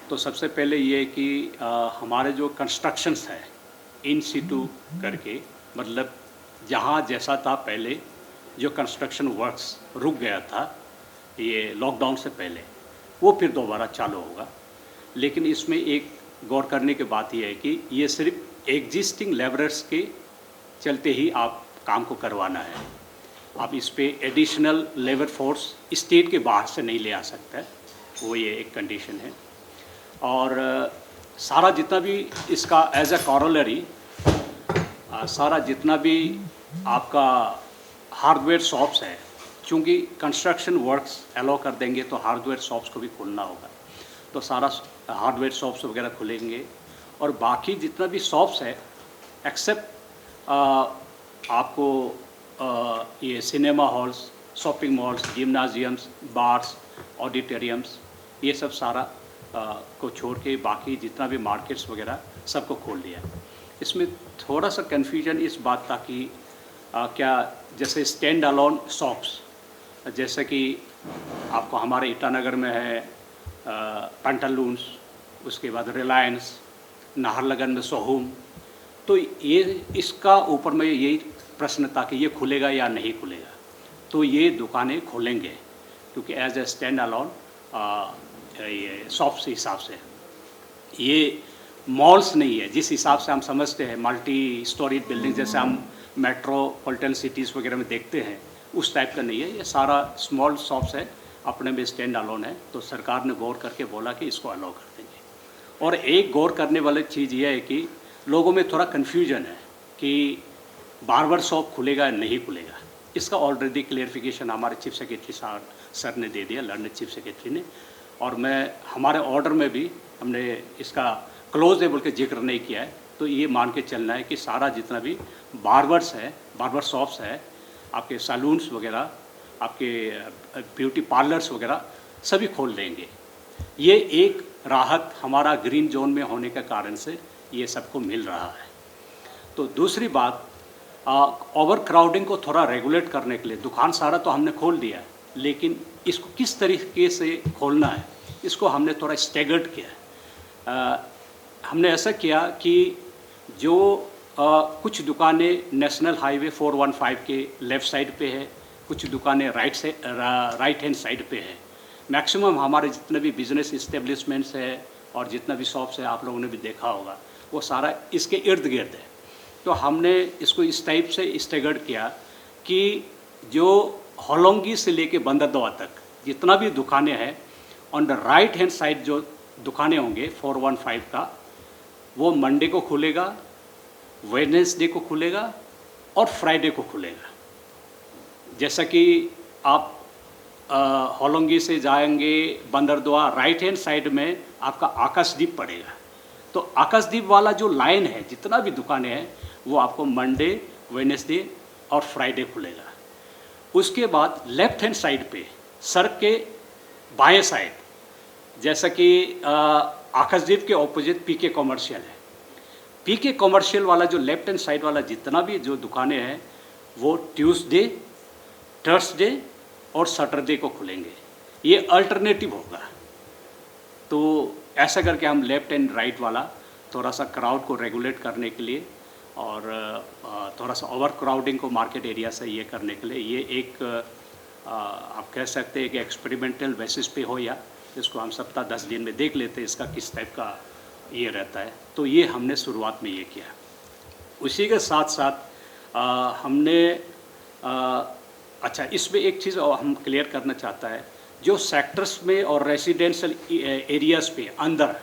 तो सबसे पहले ये कि हमारे जो कंस्ट्रक्शंस है इन सिटू करके, मतलब जहाँ जैसा था पहले, जो कंस्ट्रक्शन वर्क्स रुक गया था ये लॉकडाउन से पहले, वो फिर दोबारा चालू होगा। लेकिन इसमें एक गौर करने की बात यह है कि ये सिर्फ एग्जिस्टिंग लेबरर्स के चलते ही आप काम को करवाना है। आप इस पे एडिशनल लेबर फोर्स स्टेट के बाहर से नहीं ले आ सकता, वो ये एक कंडीशन है। और सारा जितना भी इसका एज अ कॉरोलरी, सारा जितना भी आपका हार्डवेयर शॉप्स है, चूँकि कंस्ट्रक्शन वर्क्स अलाउ कर देंगे तो हार्डवेयर शॉप्स को भी खोलना होगा, तो सारा हार्डवेयर शॉप्स वगैरह खुलेंगे। और बाकी जितना भी शॉप्स है एक्सेप्ट आपको ये cinema halls, shopping malls, gymnasiums, bars, auditoriums, ये सब सारा को छोड़ के बाकी जितना भी मार्केट्स वगैरह सबको खोल दिया। इसमें थोड़ा सा कन्फ्यूजन इस बात था कि क्या जैसे स्टैंड अलोन शॉप्स, जैसे कि आपको हमारे ईटानगर में है पेंटालून्स, उसके बाद रिलायंस, नाहरलगन में सोहूम, तो ये इसका ऊपर में यही प्रश्न था कि ये खुलेगा या नहीं खुलेगा। तो ये दुकानें खोलेंगे क्योंकि एज ए स्टैंड अलोन ये शॉप्स के हिसाब से, ये मॉल्स नहीं है जिस हिसाब से हम समझते हैं मल्टी स्टोरीड बिल्डिंग, जैसे हम मेट्रोपॉलिटन सिटीज़ वगैरह में देखते हैं, उस टाइप का नहीं है। ये सारा स्मॉल शॉप्स है, अपने में स्टैंड अलोन है। तो सरकार ने गौर करके बोला कि इसको अलाउ कर देंगे। और एक गौर करने वाली चीज़ ये है कि लोगों में थोड़ा कन्फ्यूजन है कि बार्बर शॉप खुलेगा या नहीं खुलेगा। इसका ऑलरेडी क्लियरिफिकेशन हमारे चीफ सेक्रेटरी सर ने दे दिया, लर्नेड चीफ सेक्रेटरी ने। और मैं हमारे ऑर्डर में भी हमने इसका क्लोजेबल के जिक्र नहीं किया है। तो ये मान के चलना है कि सारा जितना भी बार्बर्स है, बार्बर शॉप्स है, आपके सैलून्स वगैरह, आपके ब्यूटी पार्लर्स वगैरह सभी खोल देंगे। ये एक राहत हमारा ग्रीन जोन में होने के कारण से ये सबको मिल रहा है। तो दूसरी बात, ओवर क्राउडिंग को थोड़ा रेगुलेट करने के लिए दुकान सारा तो हमने खोल दिया है, लेकिन इसको किस तरीके से खोलना है इसको हमने थोड़ा स्टैगर्ड किया। हमने ऐसा किया कि जो कुछ दुकानें नेशनल हाईवे 415 के लेफ़्ट साइड पे है, कुछ दुकानें राइट हैंड साइड पे है। मैक्सिमम हमारे जितने भी बिजनेस इस्टेब्लिशमेंट्स है और जितना भी शॉप्स है, आप लोगों ने भी देखा होगा, वो सारा इसके इर्द गिर्द है। तो हमने इसको इस टाइप से स्टैगर्ड किया कि जो होलोंगी से लेके बंदरदवा तक जितना भी दुकानें हैं, on the right hand side जो दुकानें होंगे 415 का, वो मंडे को खुलेगा, वेडनेसडे को खुलेगा और फ्राइडे को खुलेगा। जैसा कि आप होलोंगी से जाएंगे बंदरदवा, राइट हैंड साइड में आपका आकाशदीप पड़ेगा। तो आकाशदीप वाला जो लाइन है, जितना भी दुकानें हैं, वो आपको मंडे, वेडनेसडे और फ्राइडे खुलेगा। उसके बाद लेफ्ट हैंड साइड पे, सड़क के बाएं साइड, जैसा कि आकाशदीप के ऑपोजिट पीके कॉमर्शियल है, पीके कॉमर्शियल वाला जो लेफ्ट हैंड साइड वाला जितना भी जो दुकानें हैं, वो ट्यूसडे, थर्सडे और सैटरडे को खुलेंगे। ये अल्टरनेटिव होगा। तो ऐसा करके हम लेफ़्ट एंड राइट वाला थोड़ा सा क्राउड को रेगुलेट करने के लिए और थोड़ा सा ओवर क्राउडिंग को मार्केट एरिया से ये करने के लिए, ये एक आप कह सकते हैं कि एक्सपेरिमेंटल बेसिस पे हो, या इसको हम सप्ताह 10 दिन में देख लेते हैं इसका किस टाइप का ये रहता है। तो ये हमने शुरुआत में ये किया। उसी के साथ साथ हमने अच्छा, इसमें एक चीज़ और हम क्लियर करना चाहता है, जो सेक्टर्स में और रेसिडेंशियल एरियाज़ पे अंदर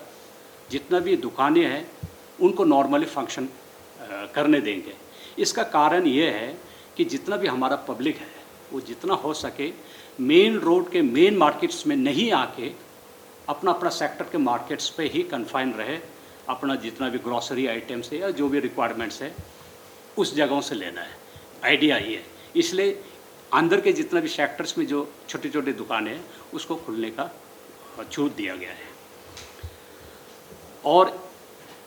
जितना भी दुकानें हैं, उनको नॉर्मली फंक्शन करने देंगे। इसका कारण ये है कि जितना भी हमारा पब्लिक है, वो जितना हो सके मेन रोड के मेन मार्केट्स में नहीं आके अपना अपना सेक्टर के मार्केट्स पे ही कन्फाइन रहे। अपना जितना भी ग्रॉसरी आइटम्स है या जो भी रिक्वायरमेंट्स है, उस जगहों से लेना है। आइडिया ये है। इसलिए अंदर के जितना भी सेक्टर्स में जो छोटे छोटे दुकानें हैं, उसको खुलने का छूट दिया गया है। और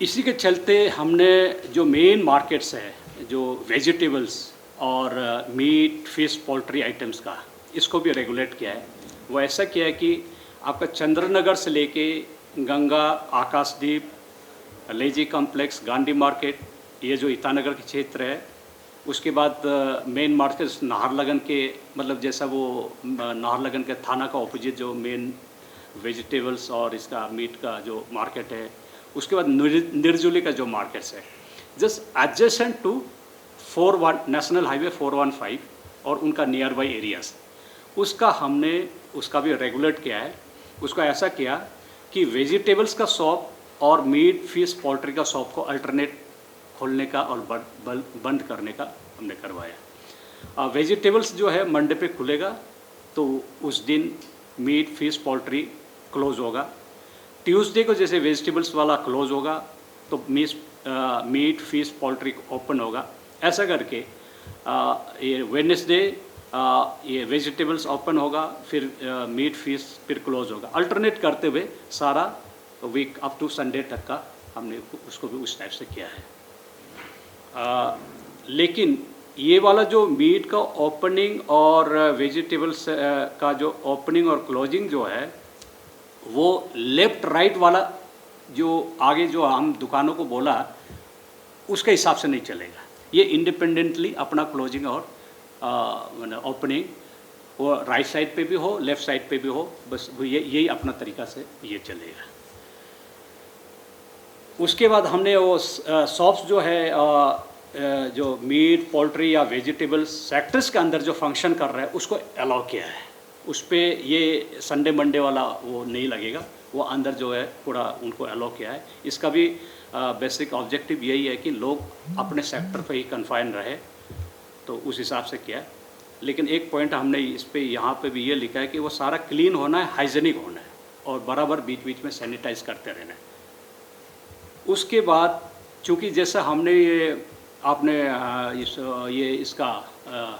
इसी के चलते हमने जो मेन मार्केट्स है, जो वेजिटेबल्स और मीट, फिश, पोल्ट्री आइटम्स का, इसको भी रेगुलेट किया है। वो ऐसा किया है कि आपका चंद्रनगर से लेके गंगा, आकाशदीप, लेजी कॉम्प्लेक्स, गांधी मार्केट, ये जो ईटानगर के क्षेत्र है। उसके बाद मेन मार्केट नाहरलगन के, मतलब जैसा वो नाहरलगन के थाना का ऑपोजिट जो मेन वेजिटेबल्स और इसका मीट का जो मार्केट है। उसके बाद निर्जुली का जो मार्केट्स है, just adjacent to 41 national highway 415 और उनका नियर बाई एरियाज, उसका हमने उसका भी रेगुलेट किया है। उसको ऐसा किया कि वेजिटेबल्स का शॉप और मीट, फिश, पोल्ट्री का शॉप को अल्टरनेट खोलने का और बंद करने का हमने करवाया। वेजिटेबल्स जो है मंडे पे खुलेगा, तो उस दिन मीट, फिश, पोल्ट्री क्लोज होगा। ट्यूसडे को जैसे वेजिटेबल्स वाला क्लोज होगा, तो मीट, फिश, पोल्ट्री ओपन होगा। ऐसा करके ये वेडनेसडे ये वेजिटेबल्स ओपन होगा, फिर मीट, फिश फिर क्लोज होगा। अल्टरनेट करते हुए सारा वीक अप टू संडे तक का हमने उसको भी उस टाइप से किया है। लेकिन ये वाला जो मीट का ओपनिंग और वेजिटेबल्स का जो ओपनिंग और क्लोजिंग जो है, वो लेफ्ट राइट वाला जो आगे जो हम दुकानों को बोला, उसके हिसाब से नहीं चलेगा। ये इंडिपेंडेंटली अपना क्लोजिंग और ओपनिंग वो राइट साइड पे भी हो, लेफ्ट साइड पे भी हो, बस यही अपना तरीका से ये चलेगा। उसके बाद हमने वो शॉप्स जो है जो मीट, पोल्ट्री या वेजिटेबल्स सेक्टर्स के अंदर जो फंक्शन कर रहा है उसको अलाउ किया है। उस पर ये संडे मंडे वाला वो नहीं लगेगा, वो अंदर जो है पूरा उनको अलाउ किया है। इसका भी बेसिक ऑब्जेक्टिव यही है कि लोग अपने सेक्टर पे ही कन्फाइन रहे, तो उस हिसाब से किया है। लेकिन एक पॉइंट हमने इस पे यहाँ पे भी ये लिखा है कि वो सारा क्लीन होना है, हाइजीनिक होना है और बराबर बीच बीच में सैनिटाइज करते रहना है। उसके बाद चूँकि जैसा हमने ये आपने इसका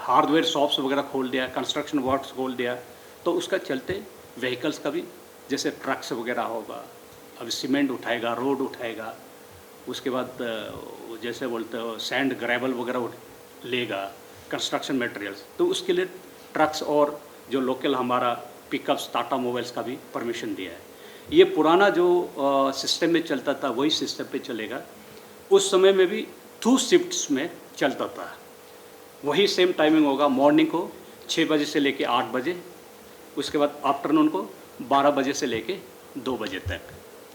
हार्डवेयर शॉप्स वगैरह खोल दिया, कंस्ट्रक्शन वर्क्स खोल दिया, तो उसका चलते व्हीकल्स का भी जैसे ट्रक्स वगैरह होगा, अभी सीमेंट उठाएगा, रोड उठाएगा, उसके बाद जैसे बोलते हो सैंड ग्रेवल वगैरह लेगा, कंस्ट्रक्शन मटेरियल्स, तो उसके लिए ट्रक्स और जो लोकल हमारा पिकअप्स टाटा मोबाइल्स का भी परमिशन दिया है। ये पुराना जो सिस्टम में चलता था वही सिस्टम पे चलेगा। उस समय में भी 2 शिफ्ट्स में चलता था, वही सेम टाइमिंग होगा। मॉर्निंग को 6 बजे से लेके 8 बजे, उसके बाद आफ्टरनून को 12 बजे से लेके 2 बजे तक।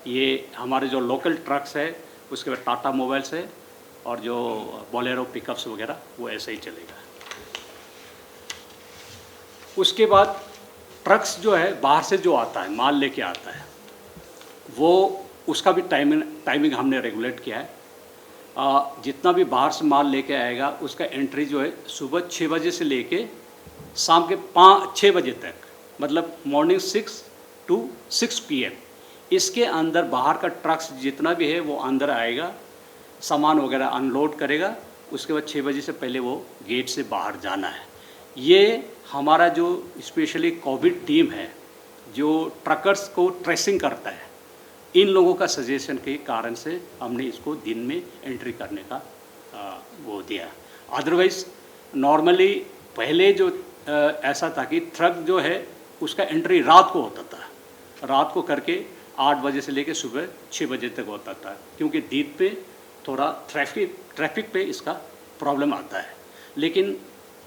ये हमारे जो लोकल ट्रक्स है, उसके बाद टाटा मोबाइल्स है और जो बोलेरो पिकअप्स वगैरह वो ऐसे ही चलेगा। उसके बाद ट्रक्स जो है बाहर से जो आता है, माल लेके आता है, वो उसका भी टाइमिंग हमने रेगुलेट किया है। जितना भी बाहर से माल लेके आएगा उसका एंट्री जो है सुबह 6 बजे से लेके शाम के 6 बजे तक, मतलब मॉर्निंग 6 to 6 PM। इसके अंदर बाहर का ट्रक्स जितना भी है वो अंदर आएगा, सामान वगैरह अनलोड करेगा, उसके बाद 6 बजे से पहले वो गेट से बाहर जाना है। ये हमारा जो स्पेशली कोविड टीम है जो ट्रकर्स को ट्रेसिंग करता है, इन लोगों का सजेशन के कारण से हमने इसको दिन में एंट्री करने का वो दिया। अदरवाइज़ नॉर्मली पहले जो ऐसा था कि ट्रक जो है उसका एंट्री रात को होता था, रात को करके 8 बजे से लेकर सुबह 6 बजे तक होता था, क्योंकि दिन पे थोड़ा ट्रैफिक पे इसका प्रॉब्लम आता है। लेकिन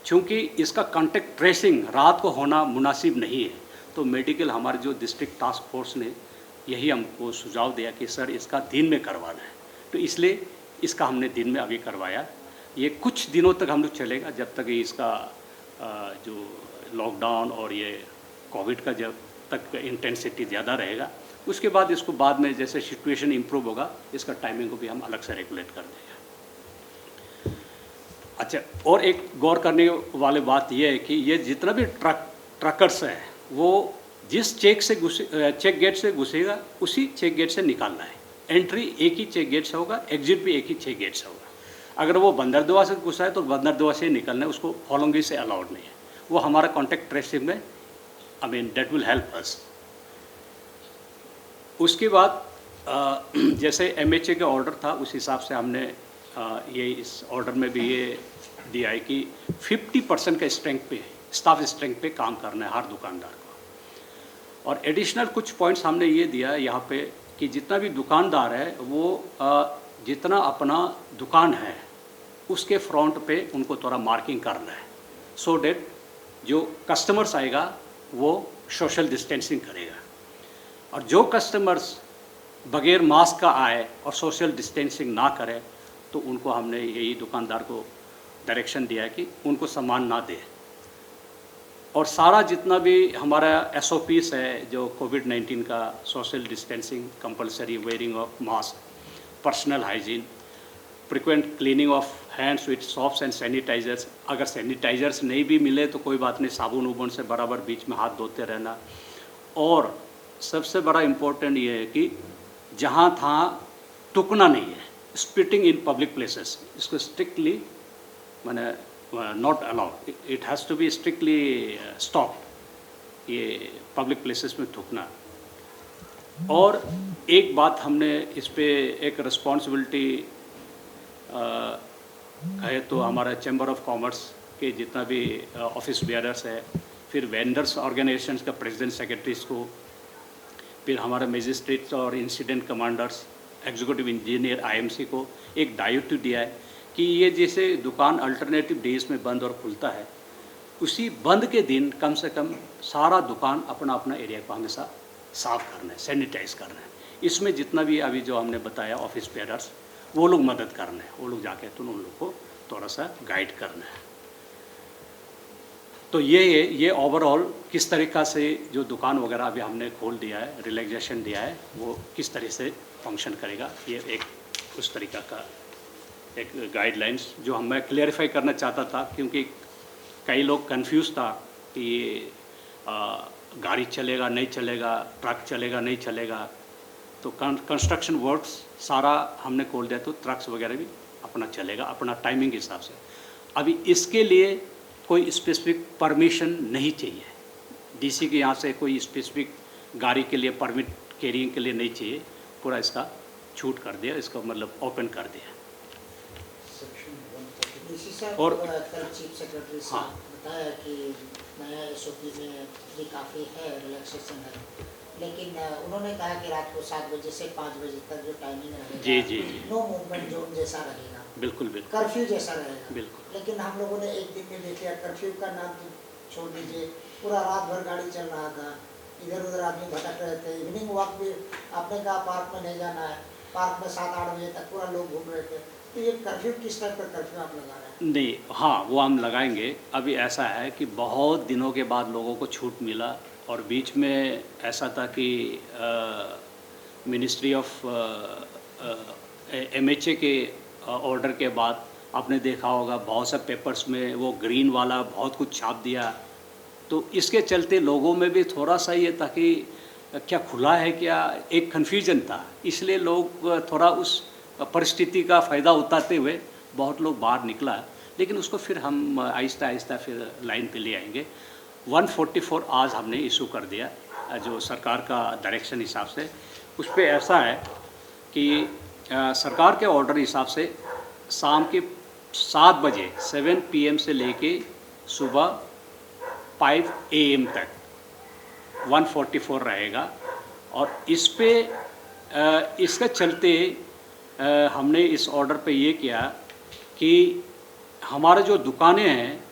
चूँकि इसका कॉन्टेक्ट ट्रेसिंग रात को होना मुनासिब नहीं है, तो मेडिकल हमारे जो डिस्ट्रिक्ट टास्क फोर्स ने यही हमको सुझाव दिया कि सर इसका दिन में करवाना है, तो इसलिए इसका हमने दिन में अभी करवाया। ये कुछ दिनों तक हम लोग चलेगा, जब तक इसका जो लॉकडाउन और ये कोविड का जब तक इंटेंसिटी ज़्यादा रहेगा, उसके बाद इसको बाद में जैसे सिचुएशन इम्प्रूव होगा, इसका टाइमिंग को भी हम अलग से रेगुलेट कर देंगे। अच्छा, और एक गौर करने वाली बात यह है कि ये जितना भी ट्रकर्स हैं वो जिस चेक गेट से घुसेगा उसी चेक गेट से निकालना है। एंट्री एक ही चेक गेट से होगा, एग्जिट भी एक ही चेक गेट से होगा। अगर वो बंदरदुआ से घुसा है तो बंदरदुआ से निकलना है, उसको होलोंगी से अलाउड नहीं है। वो हमारा कॉन्टैक्ट ट्रेसिंग में दैट विल हेल्प अस। उसके बाद जैसे MHA का ऑर्डर था, उस हिसाब से हमने ये इस ऑर्डर में भी ये दिया है कि 50% का स्टाफ स्ट्रेंथ पे काम करना है हर दुकानदार को। और एडिशनल कुछ पॉइंट्स हमने ये दिया है यहाँ पे कि जितना भी दुकानदार है वो जितना अपना दुकान है उसके फ्रंट पे उनको थोड़ा मार्किंग करना है, सो डेट जो कस्टमर्स आएगा वो सोशल डिस्टेंसिंग करेगा। और जो कस्टमर्स बगैर मास्क का आए और सोशल डिस्टेंसिंग ना करे तो उनको हमने यही दुकानदार को डायरेक्शन दिया है कि उनको सामान ना दे। और सारा जितना भी हमारा SOPs है जो कोविड-19 का, social distancing, compulsory wearing of mask, personal hygiene, frequent cleaning of hands with soaps and sanitizers, अगर सैनिटाइजर्स नहीं भी मिले तो कोई बात नहीं, साबुन उबुन से बराबर बीच में हाथ धोते रहना। और सबसे बड़ा इम्पोर्टेंट ये है कि जहाँ तहाँ थूकना नहीं है, स्पिटिंग इन पब्लिक प्लेसेस, इसको स्ट्रिक्टली मैंने not allowed, it has to be strictly stop, ये पब्लिक प्लेसेस में थूकना। और एक बात हमने इस पे एक रिस्पॉन्सिबिलिटी है, तो हमारा चैम्बर ऑफ कॉमर्स के जितना भी ऑफिस बेयरर्स है, फिर वेंडर्स ऑर्गेनाइजेशंस का प्रेसिडेंट सेक्रेटरीज को, फिर हमारे मजिस्ट्रेट्स और incident commanders, executive engineer IMC को एक दायित्व दिया है कि ये जैसे दुकान अल्टरनेटिव डेज में बंद और खुलता है, उसी बंद के दिन कम से कम सारा दुकान अपना अपना एरिया को हमेशा साफ़ करना है, सैनिटाइज करना है। इसमें जितना भी अभी जो हमने बताया ऑफिस बेयरर्स, वो लोग मदद करना है, वो लोग जाके तो उन लोग को थोड़ा सा गाइड करना है। तो ये ओवरऑल किस तरीक़ा से जो दुकान वगैरह अभी हमने खोल दिया है, रिलैक्सेशन दिया है, वो किस तरह से फंक्शन करेगा, ये एक उस तरीक़ा का एक गाइडलाइंस जो मैं क्लेरिफाई करना चाहता था, क्योंकि कई लोग कंफ्यूज था कि ये गाड़ी चलेगा नहीं चलेगा, ट्रक चलेगा नहीं चलेगा। तो कंस्ट्रक्शन वर्क्स सारा हमने खोल दिया तो ट्रक्स वगैरह भी अपना चलेगा अपना टाइमिंग के हिसाब से। अभी इसके लिए कोई स्पेसिफिक परमिशन नहीं चाहिए, DC के यहाँ से कोई स्पेसिफिक गाड़ी के लिए परमिट कैरिंग के लिए नहीं चाहिए, पूरा इसका छूट कर दिया, इसका मतलब ओपन कर दिया। और कल चीफ सेक्रेटरी साहब बताया कि नया SOP में भी काफ़ी है, रिलैक्सेशन है, लेकिन उन्होंने कहा कि रात को 7 बजे से 5 बजे तक जो टाइमिंग रहेगा, जी, नो मूवमेंट जोन जैसा रहेगा, बिल्कुल, कर्फ्यू जैसा रहेगा, बिल्कुल। लेकिन हम लोगों ने एक दिन में देख लिया, कर्फ्यू का नाम छोड़ दीजिए, पूरा रात भर गाड़ी चल रहा था, इधर उधर आदमी भटक रहे थे। इवनिंग वॉक भी आपने कहा पार्क में नहीं जाना है, पार्क में 7-8 बजे तक पूरा लोग घूम रहे थे। तो ये कर्फ्यू किस टाइप का कर्फ्यू आप लगा रहे हैं? नहीं, हाँ वो हम लगाएंगे। अभी ऐसा है कि बहुत दिनों के बाद लोगों को छूट मिला, और बीच में ऐसा था कि मिनिस्ट्री ऑफ MHA के ऑर्डर के बाद आपने देखा होगा बहुत से पेपर्स में वो ग्रीन वाला बहुत कुछ छाप दिया, तो इसके चलते लोगों में भी थोड़ा सा ये था कि क्या खुला है क्या, एक कन्फ्यूजन था। इसलिए लोग थोड़ा उस परिस्थिति का फ़ायदा उठाते हुए बहुत लोग बाहर निकला, लेकिन उसको फिर हम आहिस्ता आहिस्ता फिर लाइन पे ले आएंगे। 144 आज हमने इशू कर दिया, जो सरकार का डायरेक्शन हिसाब से। उस पर ऐसा है कि सरकार के ऑर्डर हिसाब से शाम के 7 बजे 7 PM से लेके सुबह 5 AM तक 144 रहेगा। और इस पे इसके चलते हमने इस ऑर्डर पे ये किया कि हमारे जो दुकानें हैं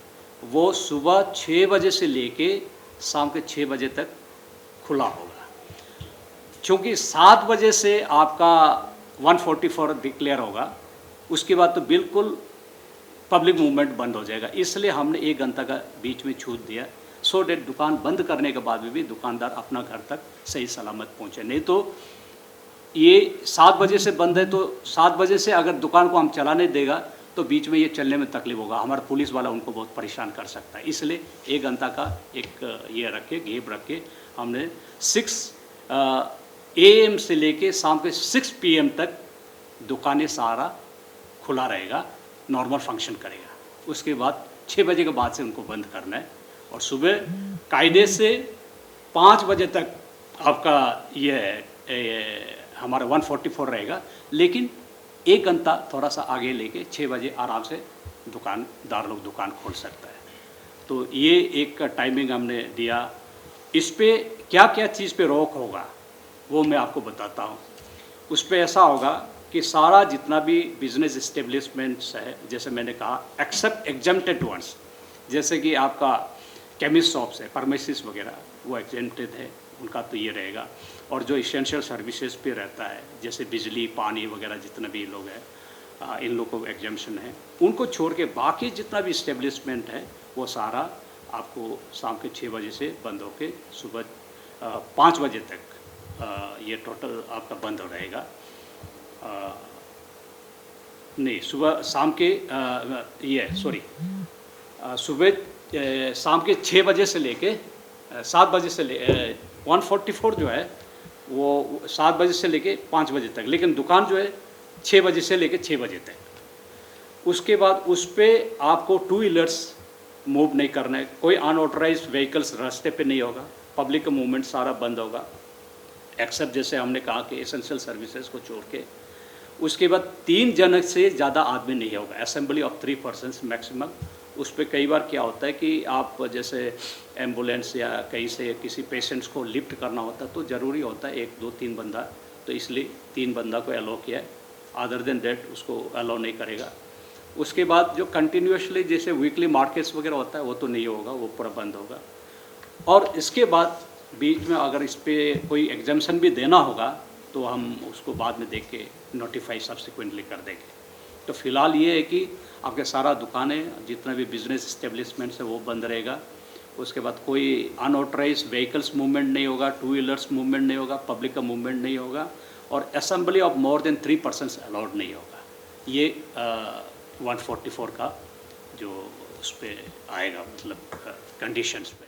वो सुबह 6 बजे से लेके शाम के 6 बजे तक खुला होगा, क्योंकि 7 बजे से आपका 144 डिक्लेयर होगा, उसके बाद तो बिल्कुल पब्लिक मूवमेंट बंद हो जाएगा। इसलिए हमने 1 घंटा का बीच में छूट दिया, सो डेट दुकान बंद करने के बाद भी दुकानदार अपना घर तक सही सलामत पहुँचे। नहीं तो ये 7 बजे से बंद है, तो 7 बजे से अगर दुकान को हम चलाने देगा तो बीच में ये चलने में तकलीफ होगा, हमारा पुलिस वाला उनको बहुत परेशान कर सकता है। इसलिए 1 घंटा का एक ये रख के गैप रख के हमने 6 AM से लेके शाम के 6 PM तक दुकानें सारा खुला रहेगा, नॉर्मल फंक्शन करेगा। उसके बाद 6 बजे के बाद से उनको बंद करना है, और सुबह कायदे से 5 बजे तक आपका ये हमारा 144 रहेगा, लेकिन 1 घंटा थोड़ा सा आगे लेके 6 बजे आराम से दुकानदार लोग दुकान खोल सकता है। तो ये एक टाइमिंग हमने दिया। इस पे क्या क्या चीज़ पे रोक होगा वो मैं आपको बताता हूँ। उस पे ऐसा होगा कि सारा जितना भी बिजनेस इस्टेब्लिशमेंट्स है, जैसे मैंने कहा, एक्सेप्ट एग्जम्प्टेड वंस, जैसे कि आपका केमिस्ट शॉप्स है, फार्मेसीज वगैरह, वो एग्जम्प्टेड है, उनका तो ये रहेगा। और जो इसेंशियल सर्विसेज पे रहता है, जैसे बिजली, पानी वगैरह, जितने भी लोग हैं, इन लोगों को एग्जम्पशन है। उनको छोड़ के बाकी जितना भी इस्टेब्लिशमेंट है वो सारा आपको शाम के 6 बजे से बंद होके सुबह 5 बजे तक ये टोटल आपका बंद हो रहेगा। नहीं, सुबह शाम के सुबह शाम के 6 बजे से लेके 7 बजे से 144 जो है वो 7 बजे से लेके 5 बजे तक, लेकिन दुकान जो है 6 बजे से लेके 6 बजे तक। उसके बाद उस पर आपको 2 व्हीलर्स मूव नहीं करना है, कोई अनऑथराइज व्हीकल्स रास्ते पे नहीं होगा, पब्लिक का मूवमेंट सारा बंद होगा, एक्सेप्ट जैसे हमने कहा कि एसेंशियल सर्विसेज को छोड़ के। उसके बाद 3 जन से ज़्यादा आदमी नहीं होगा, असेंबली ऑफ 3 पर्सन्स मैक्सिमम। उस पर कई बार क्या होता है कि आप जैसे एम्बुलेंस या कहीं से किसी पेशेंट्स को लिफ्ट करना होता है तो ज़रूरी होता है 1, 2, 3 बंदा, तो इसलिए 3 बंदा को अलाउ किया है, अदर देन डेट उसको अलाउ नहीं करेगा। उसके बाद जो कंटिन्यूसली जैसे वीकली मार्केट्स वगैरह होता है वो तो नहीं होगा, वो पूरा बंद होगा। और इसके बाद बीच में अगर इस पर कोई एग्जाम्शन भी देना होगा तो हम उसको बाद में देख के नोटिफाई सब्सिक्वेंटली कर देंगे। तो फिलहाल ये है कि आपके सारा दुकानें, जितना भी बिजनेस इस्टेब्लिशमेंट्स है वो बंद रहेगा। उसके बाद कोई अनऑथराइज व्हीकल्स मूवमेंट नहीं होगा, 2 व्हीलर्स मूवमेंट नहीं होगा, पब्लिक का मूवमेंट नहीं होगा, और assembly of more than 3 persons allowed नहीं होगा। ये 144 का जो उस पर आएगा, मतलब कंडीशंस पे।